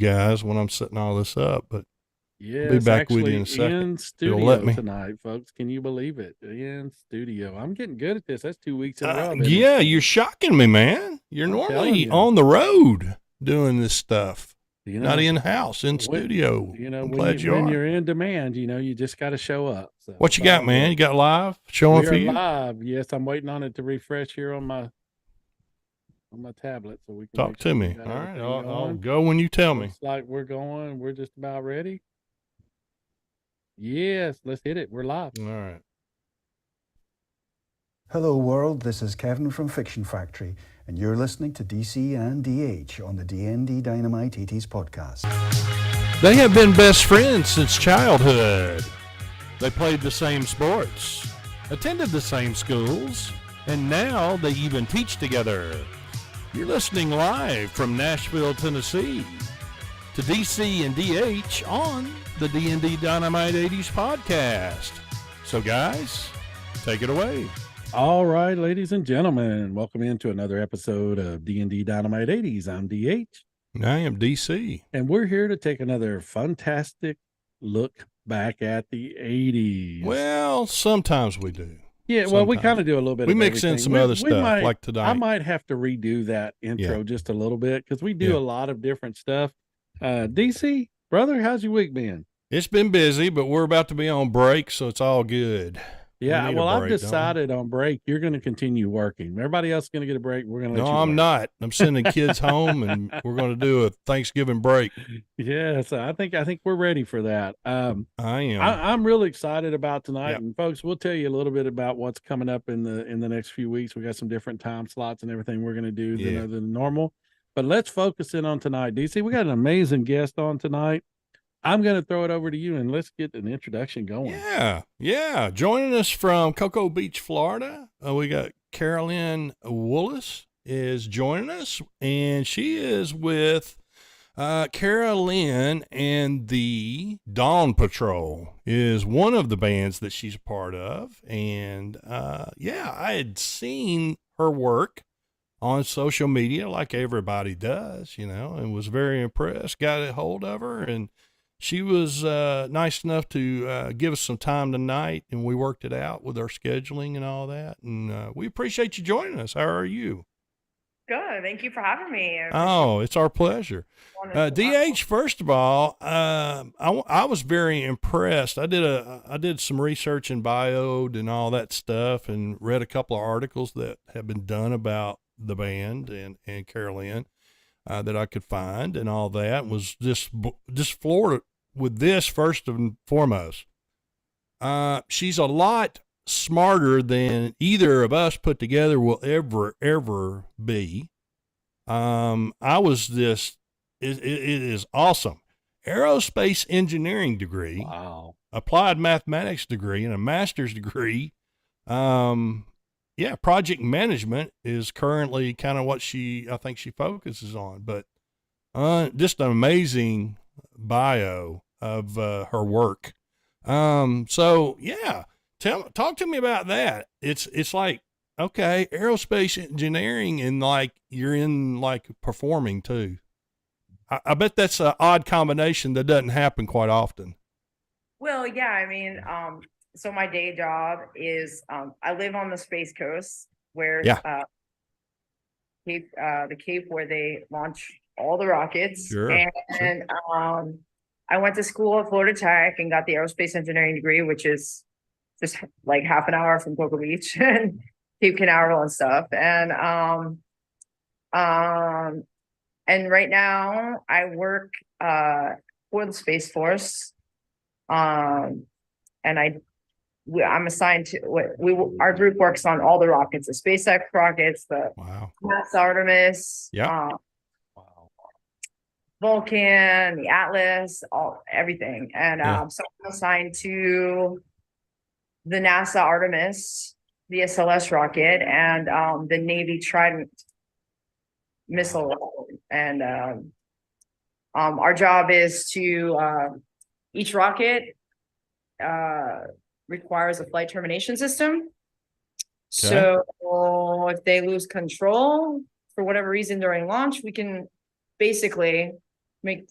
guys when I'm setting all this up, but I'll be Yes, back with you actually in a second. in You'll let studio me. tonight, folks. Can you believe it? In studio. I'm getting good at this. That's 2 weeks in a row I've been in Yeah, you're studio. shocking me, man. You're I'm telling normally you. on the road doing this stuff, You not know, in house, in when studio. I'm glad you when are. you're in demand, you just got to show up. So What it's you got, all man? You good. got live showing We for are you? live. Yes, I'm waiting on it to refresh here on my tablet so we can Talk make to sure we me. got All right, everything I'll going. go when you tell me. Looks like we're going. We're just about ready. Yes, let's hit it. We're live. All right. Hello world, this is Kevin from Fiction Factory, and you're listening to DC and DH on the DND Dynamite 80s podcast. They have been best friends since childhood. They played the same sports, attended the same schools, and now they even teach together. You're listening live from Nashville, Tennessee to DC and DH on the DND Dynamite 80s podcast. So guys, take it away. All right, ladies and gentlemen, welcome into another episode of D&D Dynamite 80s. I'm DH. And I am DC. And we're here to take another fantastic look back at the 80s. Well, sometimes we do. Yeah, well, we kind of do a little bit we of mix everything. in some other stuff might, like tonight. I might have to redo that intro just a little bit because we do a lot of different stuff. DC, brother, how's your week been? It's been busy, but we're about to be on break, so it's all good. Yeah, well, I've decided on break. You're going to continue working. Everybody else is going to get a break. We're going to let you No, I'm work. not. I'm sending kids home, and we're going to do a Thanksgiving break. Yeah, so I think we're ready for that. I am. I'm really excited about tonight, Yep. and folks, we'll tell you a little bit about what's coming up in the next few weeks. We got some different time slots and everything we're going to do than normal. But let's focus in on tonight, DC. We got an amazing guest on tonight. I'm going to throw it over to you, and let's get an introduction going. Yeah. Joining us from Cocoa Beach, Florida, we got Karalyn Willis is joining us, and she is with Karalyn and the Dawn Patrol is one of the bands that she's a part of. And I had seen her work on social media like everybody does, and was very impressed, got a hold of her, and she was nice enough to give us some time tonight, and we worked it out with our scheduling and all that. And we appreciate you joining us. How are you? Good. Thank you for having me. Oh, it's our pleasure. DH, first of all, I was very impressed. I did some research in bio and all that stuff, and read a couple of articles that have been done about the band and Karalyn that I could find, and all that. Was just floored with this first and foremost. She's a lot smarter than either of us put together will ever be. I was just, it is awesome. Aerospace engineering degree, wow, applied mathematics degree, and a master's degree. Project management is currently kind of what I think she focuses on, but just an amazing bio of her work. Talk to me about that. It's like, okay, aerospace engineering, and like you're in like performing too. I bet that's an odd combination that doesn't happen quite often. Well, yeah, I mean, so my day job is I live on the Space Coast where the Cape where they launch all the rockets. Sure. And I went to school at Florida Tech and got the aerospace engineering degree, which is just like half an hour from Cocoa Beach and Cape Canaveral and stuff. And right now I work for the Space Force. And I'm assigned to our group works on all the rockets, the SpaceX rockets, the NASA Artemis, Vulcan, the Atlas, everything. And so I'm assigned to the NASA Artemis, the SLS rocket, and the Navy Trident missile. And our job is to each rocket requires a flight termination system. So if they lose control for whatever reason during launch, we can basically make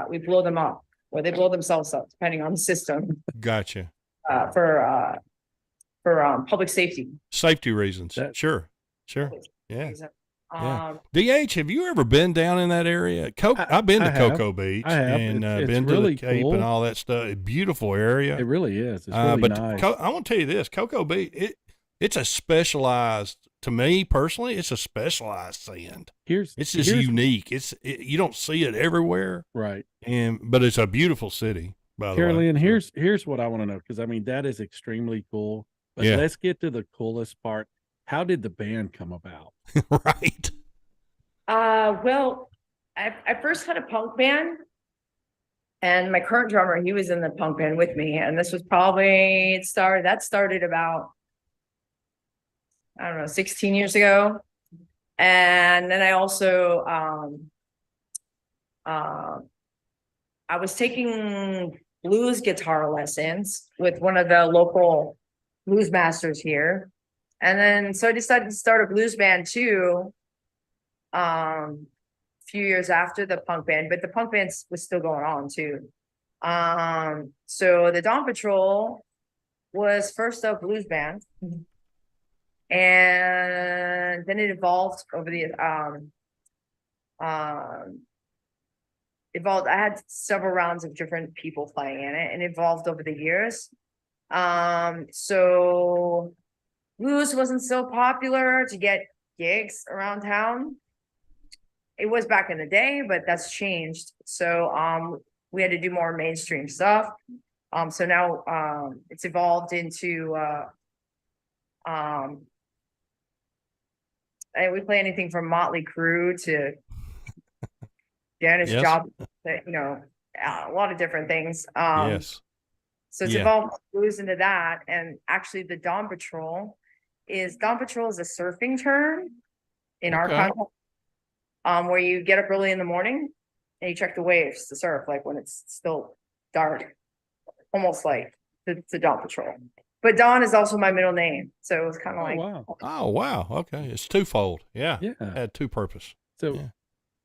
we blow them up, or they blow themselves up, depending on the system, Gotcha. for public safety. Safety reasons. That- Sure. Yeah. Reason. Yeah. DH, have you ever been down in that area? I've been to I have. Cocoa Beach I have. and It's been really to the Cape cool. and all that stuff. A beautiful area. It really is. It's really but nice. I want to tell you this, Cocoa Beach, it's a specialized, to me personally, it's a specialized sand. It's just unique. You don't see it everywhere. Right. But it's a beautiful city, by the way. Karalyn, here's what I want to know, because I mean that is extremely cool. But Yeah. let's get to the coolest part. How did the band come about? Right. Well, I first had a punk band, and my current drummer, he was in the punk band with me, and this was probably started about, I don't know, 16 years ago. And then I also I was taking blues guitar lessons with one of the local blues masters here. And then so I decided to start a blues band too. A few years after the punk band, but the punk band was still going on too. So the Dawn Patrol was first a blues band. And then it evolved over the I had several rounds of different people playing in it, and evolved over the years. So blues wasn't so popular to get gigs around town. It was back in the day, but that's changed. So we had to do more mainstream stuff. So now it's evolved into and we play anything from Motley Crue to Janis Joplin, a lot of different things. Yes. So it's evolved blues into that. And actually the Dawn Patrol is a surfing term in our context, where you get up early in the morning and you check the waves to surf, like when it's still dark, almost like the Dawn Patrol. But Dawn is also my middle name, so it was kind of Wow. Oh wow, okay, it's twofold. Yeah, Yeah. had two purpose. So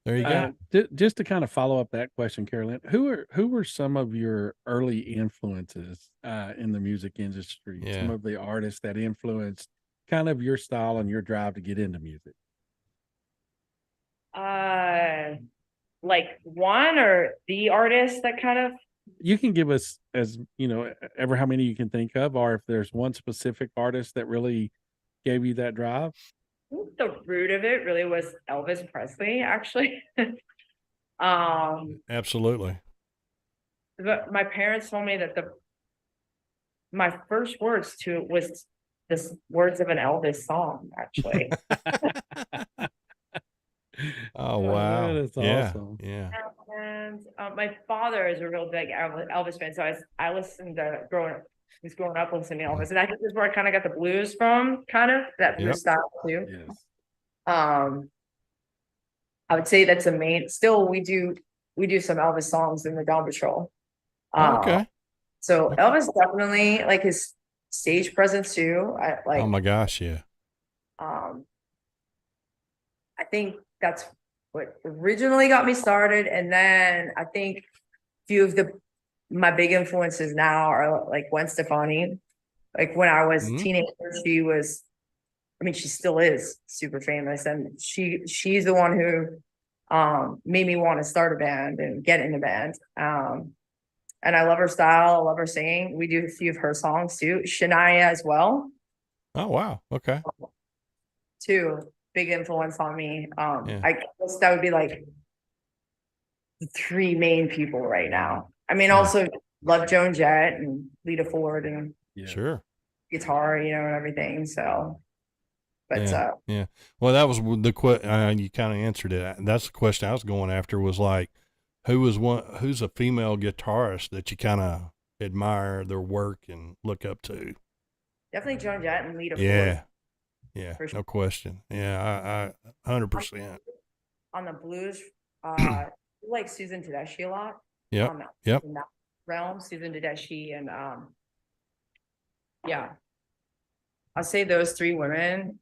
there you go. Just to kind of follow up that question, Karalyn, who were some of your early influences in the music industry? Yeah. Some of the artists that influenced kind of your style and your drive to get into music. Like one or the artist that kind of. You can give us, as ever how many you can think of, or if there's one specific artist that really gave you that drive. I think the root of it really was Elvis Presley, actually. Absolutely. But my parents told me that my first words to it was the words of an Elvis song, actually. Oh wow, that's awesome. Yeah. And my father is a real big Elvis fan, so I listened to growing up listening to Elvis, and I think this is where I kind of got the blues from, kind of that blues style too. Yes. I would say that's a main. Still, we do some Elvis songs in the Dawn Patrol. Okay. So Elvis definitely, like his stage presence too. Oh my gosh, yeah. I think that's what originally got me started, and then I think a few of my big influences now are like Gwen Stefani. Like when I was a teenager, she still is super famous, and she's the one who made me want to start a band and get in a band. And I love her style, I love her singing. We do a few of her songs too. Shania as well. Oh wow, okay. Too big influence on me. I guess that would be like the three main people right now. I mean, also love Joan Jett and Lita Ford and Sure guitar, and everything. So, but yeah. Well, that was the question. You kind of answered it. That's the question I was going after. Was like, who's a female guitarist that you kind of admire their work and look up to? Definitely Joan Jett and Lita Ford. Yeah, For sure. no question. Yeah, I 100%. On the blues, I like Susan Tedeschi a lot. Yep. In that realm, Susan Tedeschi, and I'll say those three women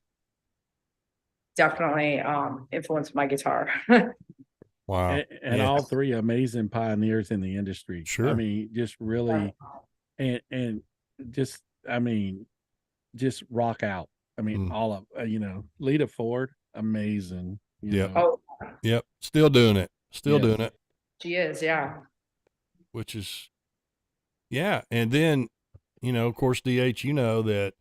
definitely influenced my guitar. Wow. And Yeah. all three amazing pioneers in the industry. Sure. I mean, just really, and just, I mean, just rock out. I mean, all of, Lita Ford, amazing. Yep. Oh, Yep. Still doing it. Still Yes. doing it. she is, yeah. Which is, yeah. And then, of course, DH, that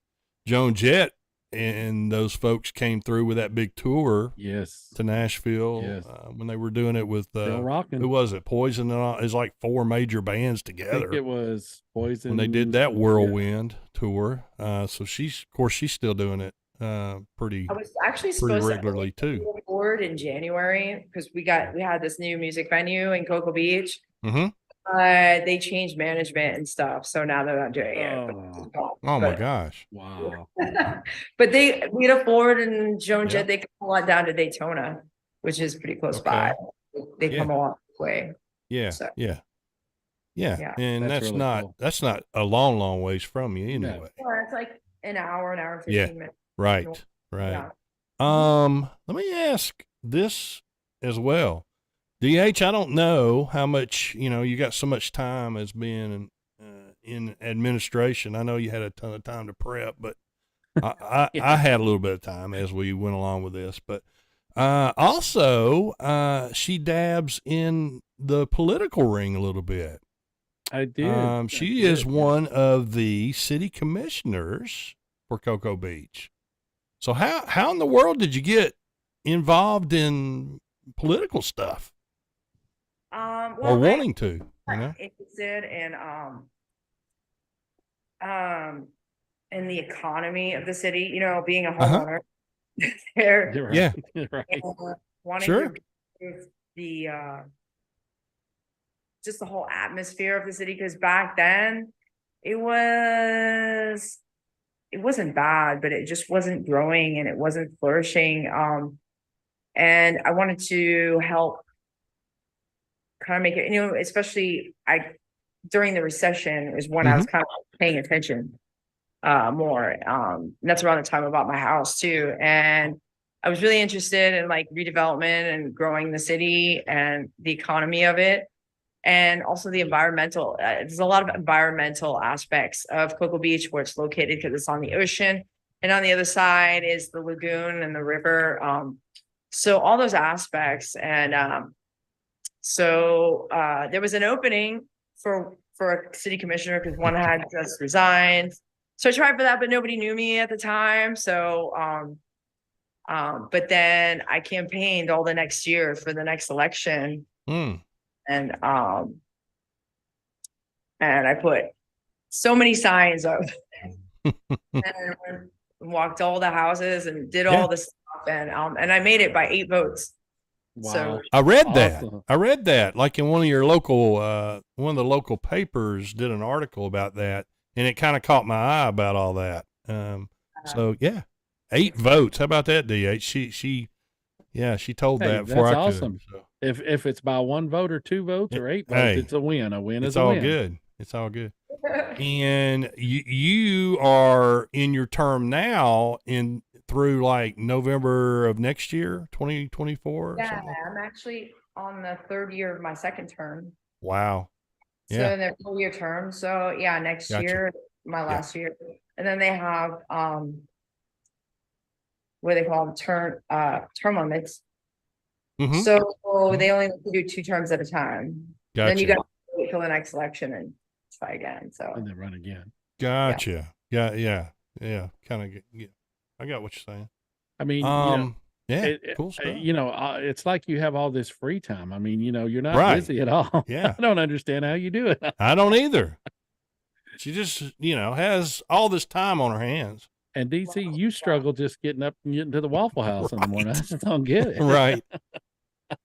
Joan Jett and those folks came through with that big tour Yes. to Nashville Yes. when they were doing it with, Still rocking. who was it? Poison and all. It was like 4 major bands I together. think it was Poison. When they did that Whirlwind tour. So she's still doing it pretty I was actually supposed regularly to too. board in January because we had this new music venue in Cocoa Beach. Mm-hmm. They changed management and stuff, so now they're not doing it. Oh my gosh! Wow. But Lita Ford and Joan Jett, they come a lot down to Daytona, which is pretty close by. They come a long way. Yeah, So. yeah, and that's really not cool. That's not a long ways from you anyway. Well, it's like an hour and 15 minutes. Right. Yeah. Let me ask this as well. DH, I don't know how much, you got so much time as being in administration. I know you had a ton of time to prep, but I had a little bit of time as we went along with this. But also, she dabs in the political ring a little bit. I did. She is one of the city commissioners for Cocoa Beach. So how in the world did you get involved in political stuff? Well, or wanting to, interested in the economy of the city, being a homeowner. There, yeah, right. Wanting Sure. to improve the just the whole atmosphere of the city, because back then it wasn't bad, but it just wasn't growing and it wasn't flourishing. And I wanted to help kind of make it, especially during the recession is when I was kind of paying attention more. And that's around the time I bought my house too. And I was really interested in like redevelopment and growing the city and the economy of it. And also the environmental, there's a lot of environmental aspects of Cocoa Beach where it's located because it's on the ocean. And on the other side is the lagoon and the river. So all those aspects. And so there was an opening for a city commissioner because one had just resigned. So I tried for that, but nobody knew me at the time. So, but then I campaigned all the next year for the next election. And I put so many signs up and walked all the houses and did all this stuff. And I made it by 8 votes. Wow. So I read that like in one of your local, one of the local papers did an article about that, and it kind of caught my eye about all that. So yeah, 8 votes. How about that, DH? She told that before I could. Awesome. So. If it's by 1 vote or 2 votes or 8 votes, it's a win. A win is a win. It's all good. And you are in your term now through like November of next year, 2024. Yeah, I'm actually on the 3rd year of my 2nd term. Wow. So they're 4-year terms. So yeah, next year, my last year. And then they have what they call them term limits. So they only do 2 terms at a time. Then you got to wait till the next election and try again. So and then run again. Gotcha. Yeah. Kind of. Yeah. I got what you're saying. I mean, cool stuff. It's like you have all this free time. I mean, you're not busy at all. Yeah. I don't understand how you do it. I don't either. She just, has all this time on her hands. And DC, you struggle just getting up and getting to the Waffle House in the morning. I just don't get it. Right.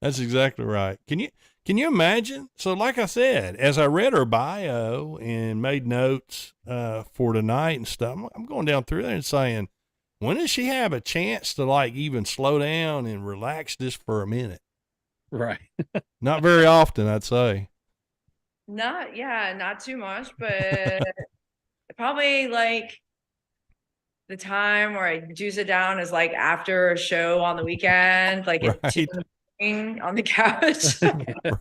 That's exactly right. Can you imagine? So like I said, as I read her bio and made notes for tonight and stuff, I'm going down through there and saying, when does she have a chance to like even slow down and relax just for a minute? Right. Not very often, I'd say. not too much, but probably like the time where I juice it down is like after a show on the weekend, like Right. on the couch.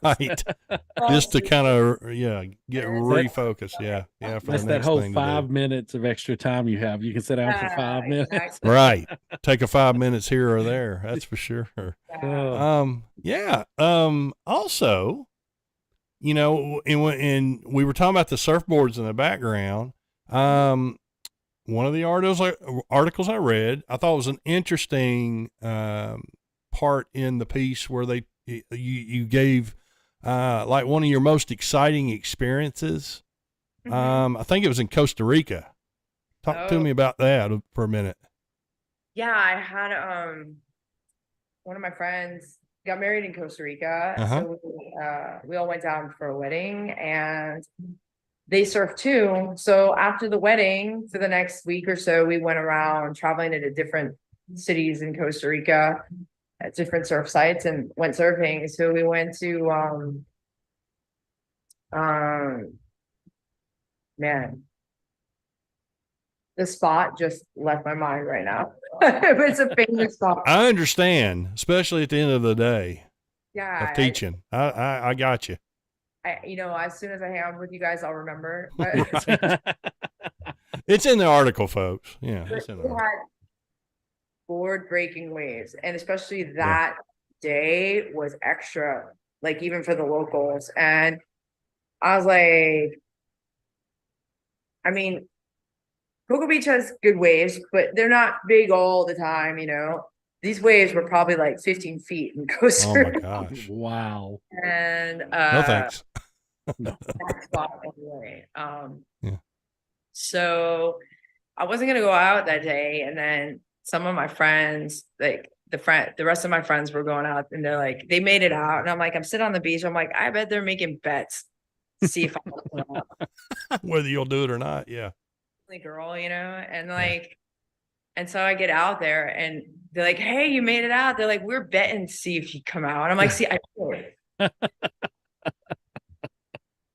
Right. Just to kind of get refocused. Yeah. For That's the that next whole thing to 5 do. minutes of extra time you have. You can sit down for 5 minutes. Exactly. Right. Take a 5 minutes here or there. That's for sure. Yeah. Also, and we were talking about the surfboards in the background. One of the articles I read, I thought was an interesting part in the piece where you gave like one of your most exciting experiences. I think it was in Costa Rica. Talk to me about that for a minute. Yeah, I had one of my friends got married in Costa Rica, so we all went down for a wedding, and they surf too. So after the wedding, for the next week or so, we went around traveling into different cities in Costa Rica at different surf sites and went surfing. So we went to man, the spot just left my mind right now. It's a famous spot. I understand, especially at the end of the day. Yeah, of teaching. I got you. As soon as I hang out with you guys, I'll remember. It's in the article, folks. Yeah, it's in the article. Had board-breaking waves, and especially that day was extra, like even for the locals. And I was like, I mean, Cocoa Beach has good waves, but they're not big all the time, These waves were probably like 15 feet in Costa Rica. Oh my gosh. Wow. And no thanks. No. Spot anyway. So I wasn't gonna go out that day, and then some of my friends, like the rest of my friends were going out, and they're like, they made it out, and I'm like, I'm sitting on the beach. I'm like, I bet they're making bets to see if I'm whether you'll do it or not. Yeah. Girl, and like, and so I get out there, and they're like, "Hey, you made it out." They're like, "We're betting to see if you come out." And I'm like, "See, I know it." I'm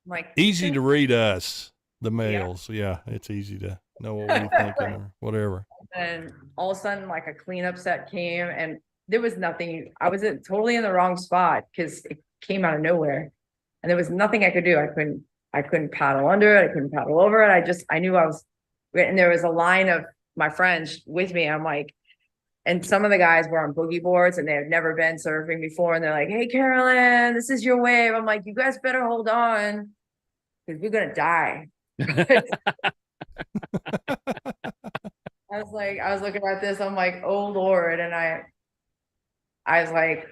like, easy to read us, the males. Yeah, it's easy to know what we're thinking or whatever. And all of a sudden, like a cleanup set came, and there was nothing. I was totally in the wrong spot because it came out of nowhere, and there was nothing I could do. I couldn't paddle under it. I couldn't paddle over it. I knew I was. And there was a line of my friends with me. I'm like, and some of the guys were on boogie boards and they had never been surfing before. And they're like, "Hey, Karalyn, this is your wave." I'm like, "You guys better hold on because we're going to die." I was looking at this. I'm like, "Oh Lord." And I was like,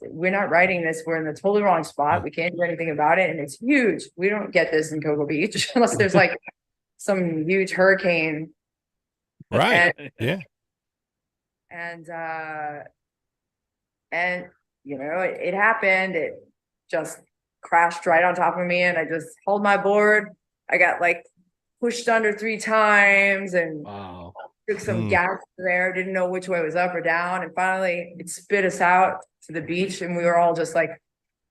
we're not writing this. We're in the totally wrong spot. We can't do anything about it. And it's huge. We don't get this in Cocoa Beach unless there's like some huge hurricane. Right. Yeah. And it happened. It just crashed right on top of me, and I just held my board. I got like pushed under 3 times and took some gas there. Didn't know which way was up or down. And finally it spit us out to the beach, and we were all just like,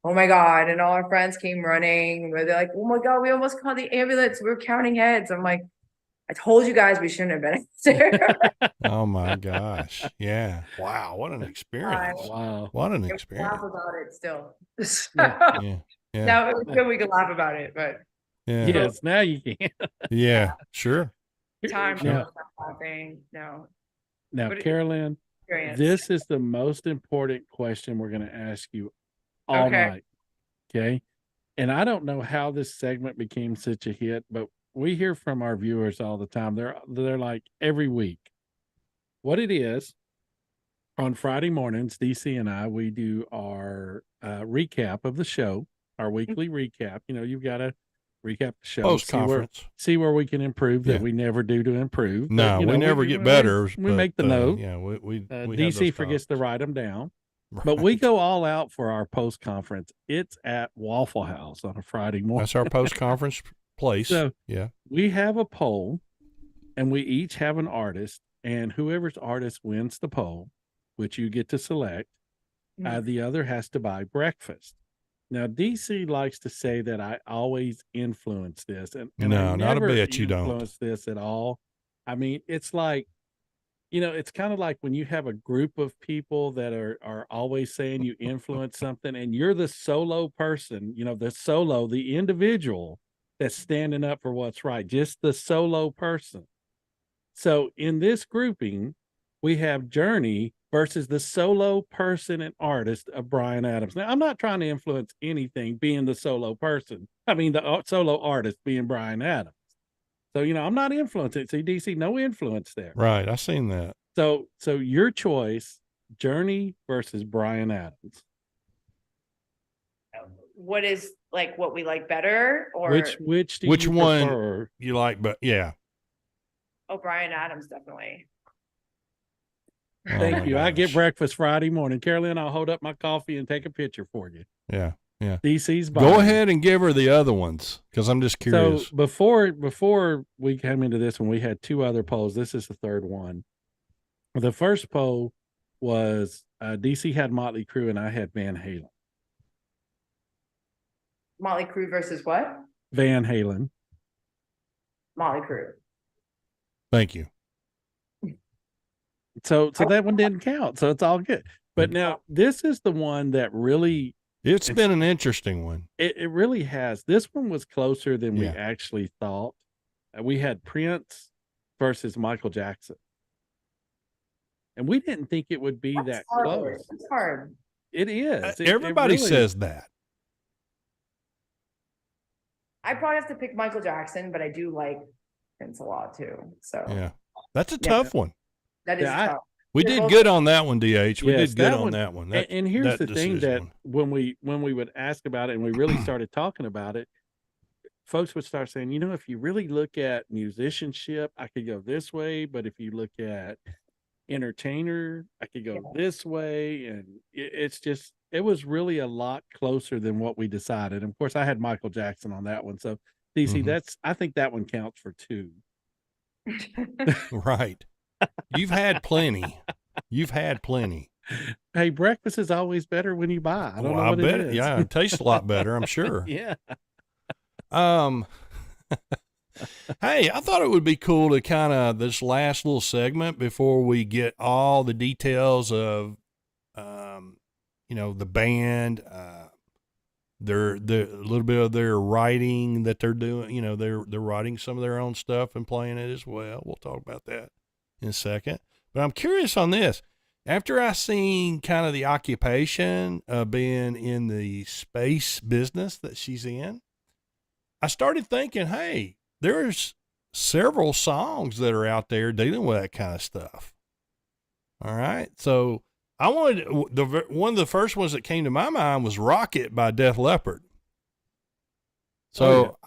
"Oh my God." And all our friends came running where they're like, "Oh my God, we almost called the ambulance. We were counting heads." I'm like, "I told you guys we shouldn't have been there." Oh my gosh. Yeah. Wow. What an experience. Wow. What an We experience. laugh about it still. Yeah. Now it was good we could laugh about it, but Yeah. Yes, now you can. Yeah. Sure. time Now, laughing. No. now But Karalyn, experience. this is the most important question we're going to ask you all Okay. night. Okay. And I don't know how this segment became such a hit, but we hear from our viewers all the time. They're like every week. What it is, on Friday mornings, DC and I, we do our recap of the show, our weekly recap. You've got to recap the show, Post conference. see where we can improve that we never do to improve. No, But, we never get better. We make the note. Yeah, we DC forgets to write them down. Right. But we go all out for our post conference. It's at Waffle House on a Friday morning. That's our post conference place. So yeah, we have a poll, and we each have an artist, and whoever's artist wins the poll, which you get to select, the other has to buy breakfast. Now, DC likes to say that I always influence this, and no, I not a never bit. You don't influence this at all. I mean, it's like it's kind of like when you have a group of people that are always saying you influence something, and you're the solo person, the individual that's standing up for what's right, just the solo person. So in this grouping, we have Journey versus the solo person and artist of Bryan Adams. Now, I'm not trying to influence anything being the solo person. I mean, the solo artist being Bryan Adams. So, I'm not influencing. See, DC, no influence there. Right. I seen that. So your choice, Journey versus Bryan Adams. What is like what we like better, or which do which you one prefer? you like? But yeah. Oh, Bryan Adams, definitely. Thank you. I get gosh. breakfast Friday morning. Karalyn, I'll hold up my coffee and take a picture for you. Yeah. Yeah. DC's Go ahead and give her the other ones because I'm just curious. So before we came into this one, we had two other polls. This is the third one. The first poll was DC had Motley Crue and I had Van Halen. Motley Crue versus what? Van Halen. Motley Crue. Thank you. So that one didn't count. So it's all good. But now this is the one that really, It's been an interesting one. it really has. This one was closer than we Yeah. actually thought. We had Prince versus Michael Jackson. And we didn't think it would be that hard. close. It's hard. It is. Everybody really says that. I probably have to pick Michael Jackson, but I do like Prince a lot too. So Yeah. That's a tough one. that is Yeah, tough. We They're did both- good on that one, DH. We Yes, did good that on one- that one. And here's the thing that decision when we would ask about it and we really started talking about it, folks would start saying, if you really look at musicianship, I could go this way, but if you look at entertainer, I could go this way. And it was really a lot closer than what we decided. And of course, I had Michael Jackson on that one. So DC, I think that one counts for 2. Right. You've had plenty. You've had plenty. Hey, breakfast is always better when you buy. I don't know what bet. it is. Yeah, it tastes a lot better, I'm sure. Yeah. Hey, I thought it would be cool to kind of this last little segment before we get all the details of, the band, their a little bit of their writing that they're doing. They're writing some of their own stuff and playing it as well. We'll talk about that in a second. But I'm curious on this. After I seen kind of the occupation of being in the space business that she's in, I started thinking, hey, there's several songs that are out there dealing with that kind of stuff. All right. So I wanted one of the first ones that came to my mind was Rocket by Def Leppard. So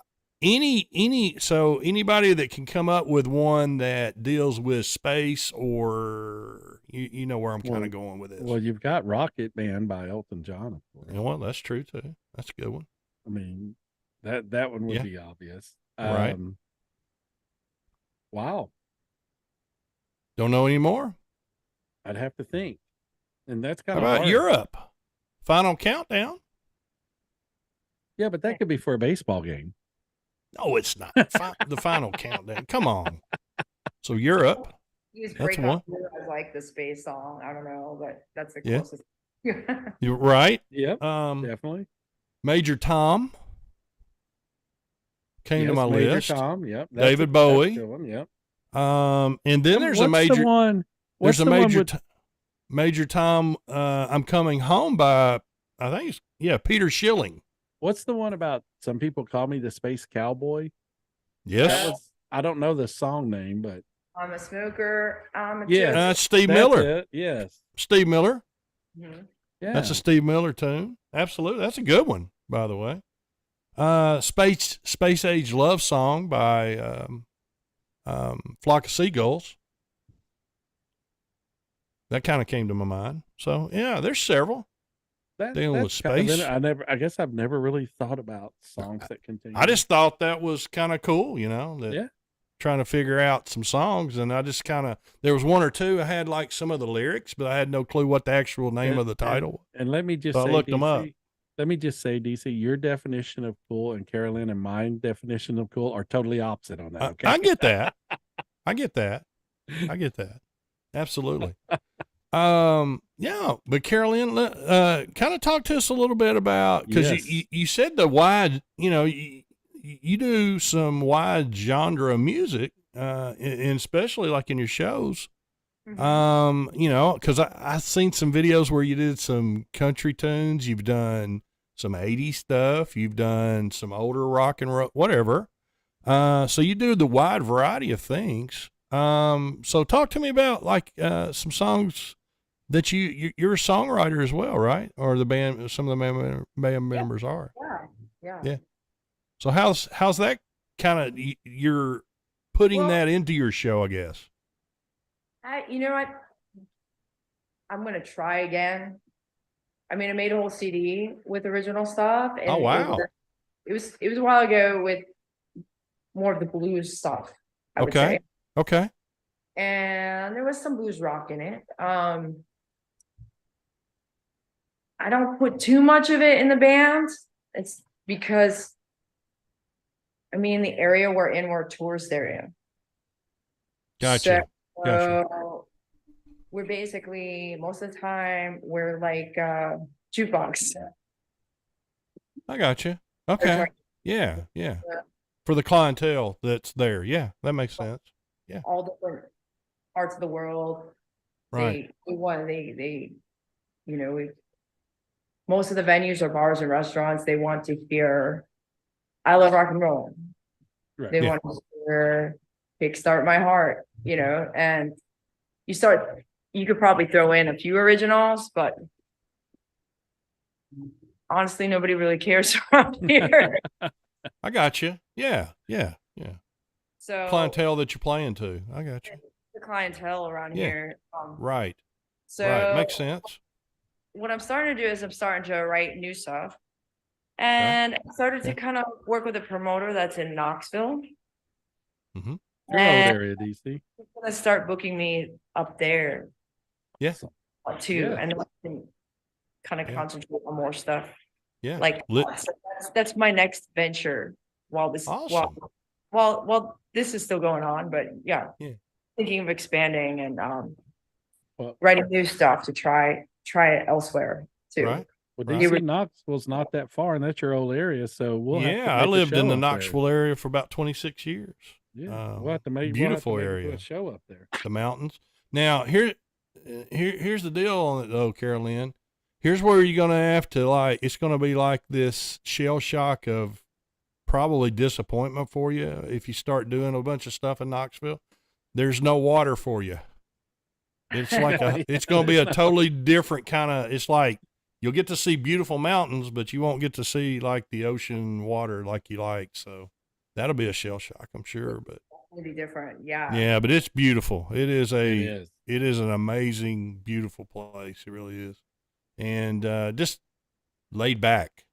anybody that can come up with one that deals with space or you know where I'm kind of going with this. Well, you've got Rocket Man by Elton John. Well, that's true too. That's a good one. I mean, that one would be obvious. Right. Wow. Don't know any more? I'd have to think. And that's kind How of about hard. Europe? Final Countdown? Yeah, but that could be for a baseball game. No, it's not. The Final Countdown. Come on. So Europe. Use That's Break one. Up Blue as like the space song. I don't know, but that's the Yeah. closest. You're right. Yep, Um, definitely. Major Tom came to my Major list. Tom, yep. David that's Bowie. a good one, yep. And then there's a What's major. the one? There's What's a the one major. with- Major Tom. I'm coming home by. I think it's Peter Schilling. What's the one about some people call me the space cowboy? Yes. That was, I don't know the song name, but I'm a smoker. I'm a Yeah. joker. Steve that's Miller. it. Yes. Steve Miller. Mhm. Yeah. That's a Steve Miller tune. Absolutely. That's a good one, by the way. Space Age Love Song by Flock of Seagulls. That kind of came to my mind. So yeah, there's several. Dealing with that's kind of space. I guess I've never really thought about songs that continue. I just thought that was kind of cool, that Yeah. trying to figure out some songs. And I just there was one or two, I had like some of the lyrics, but I had no clue what the actual name of the title. And let me just So I say, looked them up. DC, let me just say, DC, your definition of cool and Karalyn and my definition of cool are totally opposite on that. Okay. I get that. I get that. Absolutely. Yeah, but Karalyn, kind of talk to us a little bit about, because you said the wide, you do some wide genre music, and especially like in your shows. Because I seen some videos where you did some country tunes, you've done some 80s stuff, you've done some older rock and roll, whatever. So you do the wide variety of things. So talk to me about like some songs that you're a songwriter as well, right? Or the band, some of the band members are. Yeah. So how's that kind of, you're putting that into your show, I guess? I'm gonna try again. I mean, I made a whole CD with original stuff. And oh wow! It was a while ago with more of the blues stuff, I would say. Okay. And there was some blues rock in it. I don't put too much of it in the band. It's because, I mean, the area we're in, we're a tourist area. Gotcha. So we're basically, most of the time, we're like jukebox. I gotcha. Okay. Yeah. For the clientele that's there. Yeah, that makes sense. Yeah. All different parts of the world. Right. Most of the venues are bars and restaurants. They want to hear, I love rock and roll. Right. They want to hear Kickstart My Heart, and you could probably throw in a few originals, but honestly, nobody really cares around here. I got you. Yeah. So clientele that you're playing to. I got you. The clientele around here. Right. So right. Makes sense. What I'm starting to do is I'm starting to write new stuff. And I started to kind of work with a promoter that's in Knoxville. Mm-hmm. Your old area, DC. He's gonna start booking me up there. Yes. Too. Yeah. And I can kind of concentrate on more stuff. Yeah. Like that's my next venture while this while this is still going on, but thinking of expanding and writing new stuff to try it elsewhere too. Right. Well, DC Knoxville's not that far, and that's your old area, so we'll have to I lived in the Knoxville area for about 26 years. Yeah, we'll have to make beautiful area. A show up there. The mountains. Now here's the deal on it though, Karalyn. Here's where you're gonna have to it's gonna be like this shell shock of probably disappointment for you if you start doing a bunch of stuff in Knoxville. There's no water for you. It's like it's gonna be a totally different kind of. It's like you'll get to see beautiful mountains, but you won't get to see like the ocean water like you like. So that'll be a shell shock, I'm sure. But it'll be different, yeah. Yeah, but it's beautiful. It is an amazing, beautiful place. It really is, and just laid back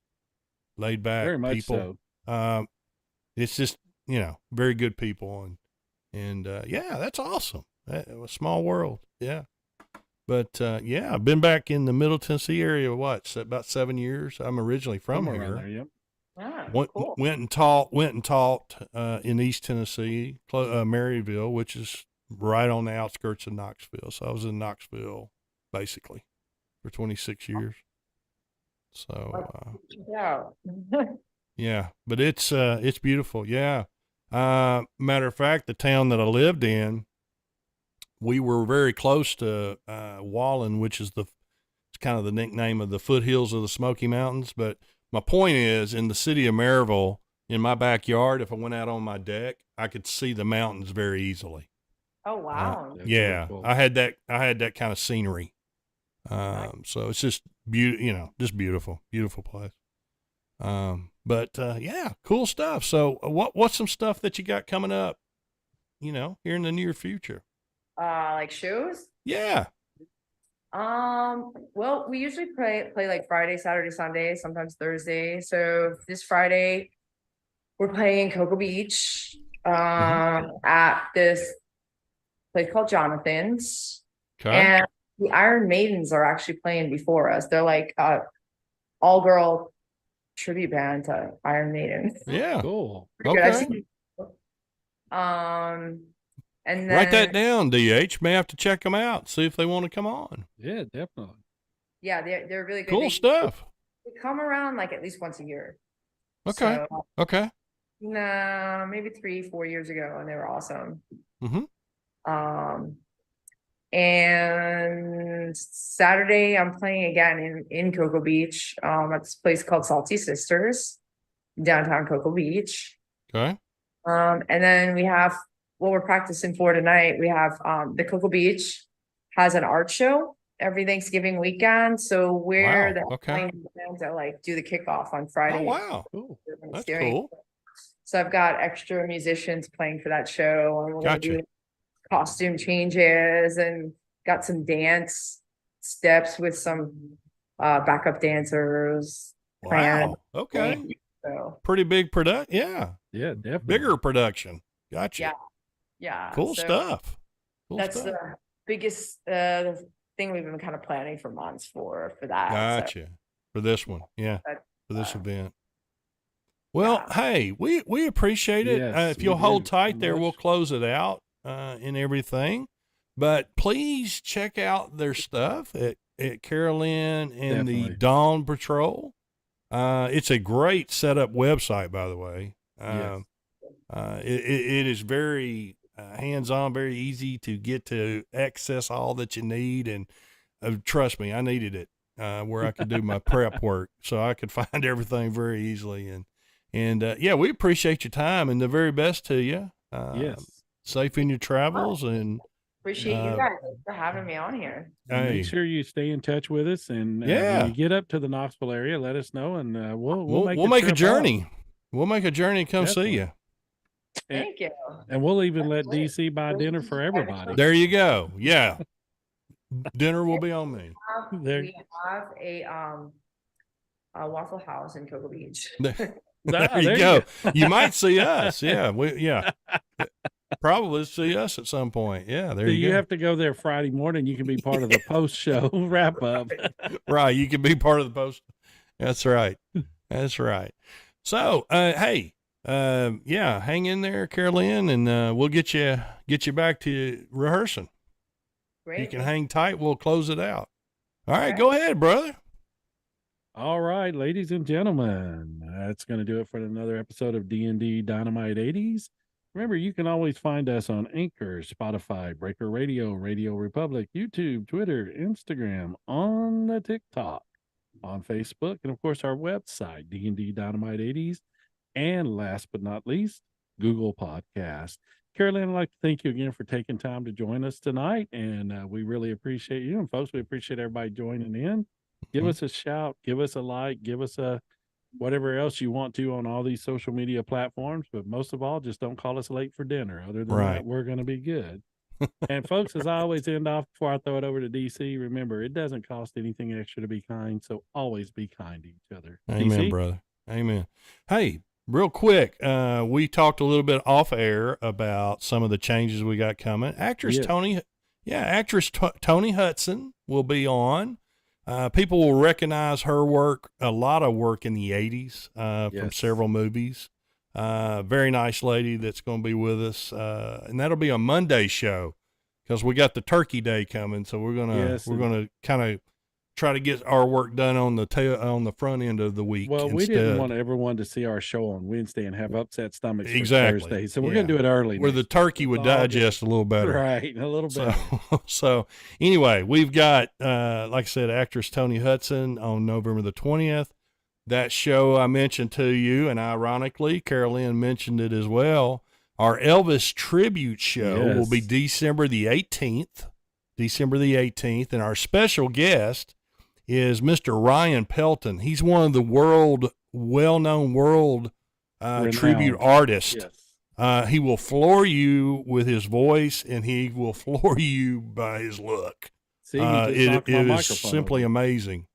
very much people. So. It's just very good people, and that's awesome. A small world, yeah. But I've been back in the Middle Tennessee area. About 7 years. I'm originally from here. There, yep. Cool. Went and taught in East Tennessee, Maryville, which is right on the outskirts of Knoxville. So I was in Knoxville basically for 26 years. So yeah, but it's beautiful. Yeah. Matter of fact, the town that I lived in, we were very close to Wallen, which is it's kind of the nickname of the foothills of the Smoky Mountains. But my point is, in the city of Maryville, in my backyard, if I went out on my deck, I could see the mountains very easily. Oh wow! Yeah, cool. I had that kind of scenery. So it's just just beautiful place. Cool stuff. So what's some stuff that you got coming up, here in the near future? Like shows? Yeah. Well, we usually play like Friday, Saturday, Sunday, sometimes Thursday. So this Friday, we're playing Cocoa Beach, at this place called Jonathan's. Okay. And the Iron Maidens are actually playing before us. They're like all-girl tribute band to Iron Maiden. Yeah. Cool. Okay. And Write that then, down, DH. May have to check them out, see if they want to come on. Yeah, definitely. yeah, they're really good. Cool stuff. They come around like at least once a year. Okay. So, Okay. no, maybe 3-4 years ago, and they were awesome. Mm-hmm. And Saturday I'm playing again in Cocoa Beach, at this place called Salty Sisters, downtown Cocoa Beach. Okay. And then we have what we're practicing for tonight. We have the Cocoa Beach has an art show every Thanksgiving weekend. So we're Wow, okay. that like do the kickoff on Oh, Friday. wow. Cool. That's Thanksgiving. cool. So I've got extra musicians playing for that show, and we're gonna Gotcha. do costume changes and got some dance steps with some backup dancers planned. Wow. Okay. So Pretty big production. Yeah. Yeah, definitely. Bigger production. Gotcha. yeah, Cool so stuff. Cool that's stuff. the biggest thing we've been kind of planning for months for that. Gotcha. For this one. Yeah. That, For this uh, event. Well, hey, we appreciate it. Yes, If you'll we hold do. tight there, we'll Much. close it out and everything. But please check out their stuff at Karalyn and the Definitely. Dawn Patrol. It's a great setup website, by the way. Yes. It is very hands-on, very easy to get to access all that you need. And trust me, I needed it where I could do my prep work, so I could find everything very easily. And yeah, we appreciate your time and the very best to you. Yes. Safe in your travels, and appreciate you guys for having me on here. hey, Make sure you stay in touch with us, and Yeah. when you get up to the Knoxville area, let us know, and we'll make we'll the make a trip journey. We'll make a journey and come Definitely. see you. And- Thank you. out. And we'll even let DC buy dinner for everybody. There you go. Yeah, dinner will be on me. There- We have a Waffle House in Cocoa Beach. There Ah, you go. You might see us. Yeah, probably see us at some point. Yeah, there So you you go. have to go there Friday morning. You can be part of the post show wrap up. Right, you can be part of the post. That's right. That's right. So, hey, yeah, hang in there, Karalyn, and we'll get you back to rehearsing. Great. You can hang tight. We'll close it out. All right, Okay. go ahead, brother. All right, ladies and gentlemen, that's going to do it for another episode of DND Dynamite 80s. Remember, you can always find us on Anchor, Spotify, Breaker Radio, Radio Republic, YouTube, Twitter, Instagram, on the TikTok, on Facebook, and of course our website, DND Dynamite 80s, and last but not least, Google Podcast. Karalyn, I'd like to thank you again for taking time to join us tonight, and we really appreciate you. And folks, we appreciate everybody joining in. Give us a shout, give us a like, give us a whatever else you want to on all these social media platforms. But most of all, just don't call us late for dinner. Other than Right. that, we're going to be good. And folks, as I always end off before I throw it over to DC, remember, it doesn't cost anything extra to be kind. So always be kind to each other. Amen, DC? brother. Amen. Hey, real quick, we talked a little bit off air about some of the changes we got coming. Actress Yes. Tony Hudson will be on. People will recognize her work, a lot of work in the 80s from Yes. several movies. Very nice lady that's going to be with us. And that'll be a Monday show because we got the Turkey Day coming. So we're going to kind of try to get our work done on the front end of the week. Well, we instead. didn't want everyone to see our show on Wednesday and have upset stomachs for Exactly. Thursday. So we're Yeah. going to do it early. where the next turkey would It's all good. digest a little better. Right. A little bit. So anyway, we've got, like I said, actress Tony Hudson on November the 20th. That show I mentioned to you, and ironically, Karalyn mentioned it as well. Our Elvis tribute show will be Yes. December the 18th. And our special guest is Mr. Ryan Pelton. He's one of the well-known world tribute Renowned. artists. Yes. He will floor you with his voice, and he will floor you by his look. See, you just It knocked my is microphone simply over. amazing.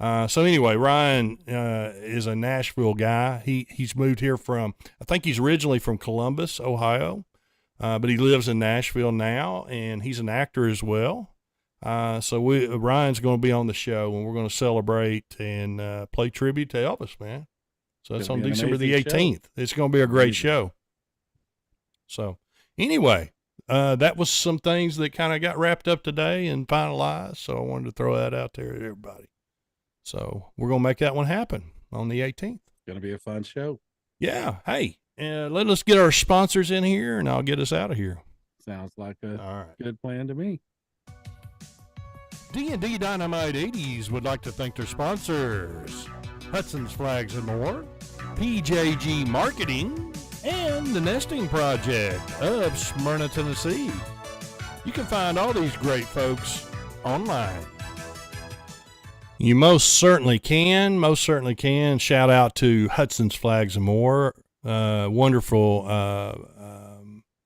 So anyway, Ryan is a Nashville guy. He's moved here from, I think he's originally from Columbus, Ohio, but he lives in Nashville now, and he's an actor as well. So Ryan's going to be on the show, and we're going to celebrate and play tribute to Elvis, man. So that's Gonna on be an December the amazing show. 18th. It's going to be a great Amazing. show. So anyway, that was some things that kind of got wrapped up today and finalized. So I wanted to throw that out there to everybody. So we're going to make that one happen on the 18th. Going to be a fun show. Yeah. Hey, let us get our sponsors in here and I'll get us out of here. Sounds like a All right. good plan to me. DND Dynamite 80s would like to thank their sponsors, Hudson's Flags and More, PJG Marketing, and the Nesting Project of Smyrna, Tennessee. You can find all these great folks online. You most certainly can. Shout out to Hudson's Flags and More. Wonderful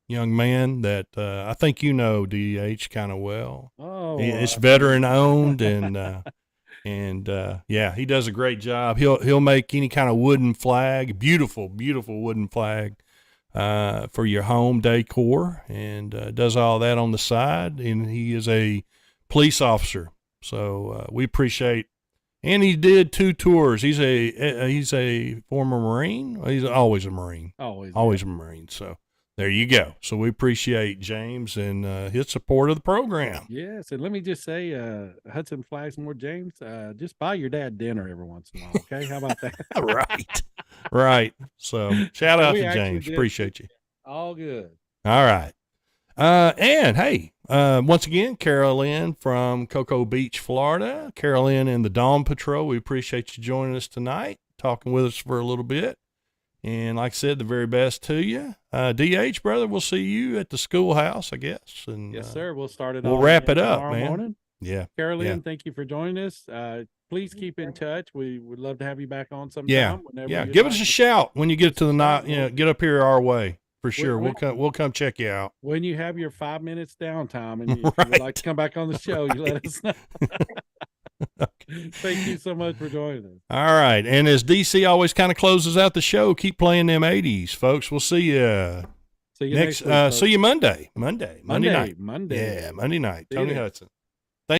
young man that I think you know DH kind of well. Oh, it's veteran owned and yeah, he does a great job. He'll make any kind of wooden flag, beautiful wooden flag for your home decor, and does all that on the side. And he is a police officer, so we appreciate. And he did 2 tours. He's a former Marine. He's always a Marine. Always a Marine. So there you go. So we appreciate James and his support of the program. Yes, and let me just say, Hudson Flags More James, just buy your dad dinner every once in a while, okay? How about that? Right. So shout out We to actually James. did. Appreciate you. All good. All right. And hey, once again, Karalyn from Cocoa Beach, Florida. Karalyn and the Dawn Patrol, we appreciate you joining us tonight, talking with us for a little bit. And like I said, the very best to you. DH, brother, we'll see you at the schoolhouse, I guess. And Yes, sir. We'll start it we'll all wrap again it up, tomorrow man. morning. Yeah. Carolyn, thank you for joining us. Please keep in touch. We would love to have you back on sometime. Yeah. whenever Yeah. you'd Give us like a to. shout when you get to the night, get up here our way for sure. When- We'll come check you out. When you have your 5 minutes downtime and if you would like to come back on the show, you let us know. Thank you so much for joining us. All right. And as DC always kind of closes out the show, keep playing them 80s, folks. We'll see you See you next week, folks. see you Monday night. Monday. Yeah, Monday night. See Tony ya. Hudson.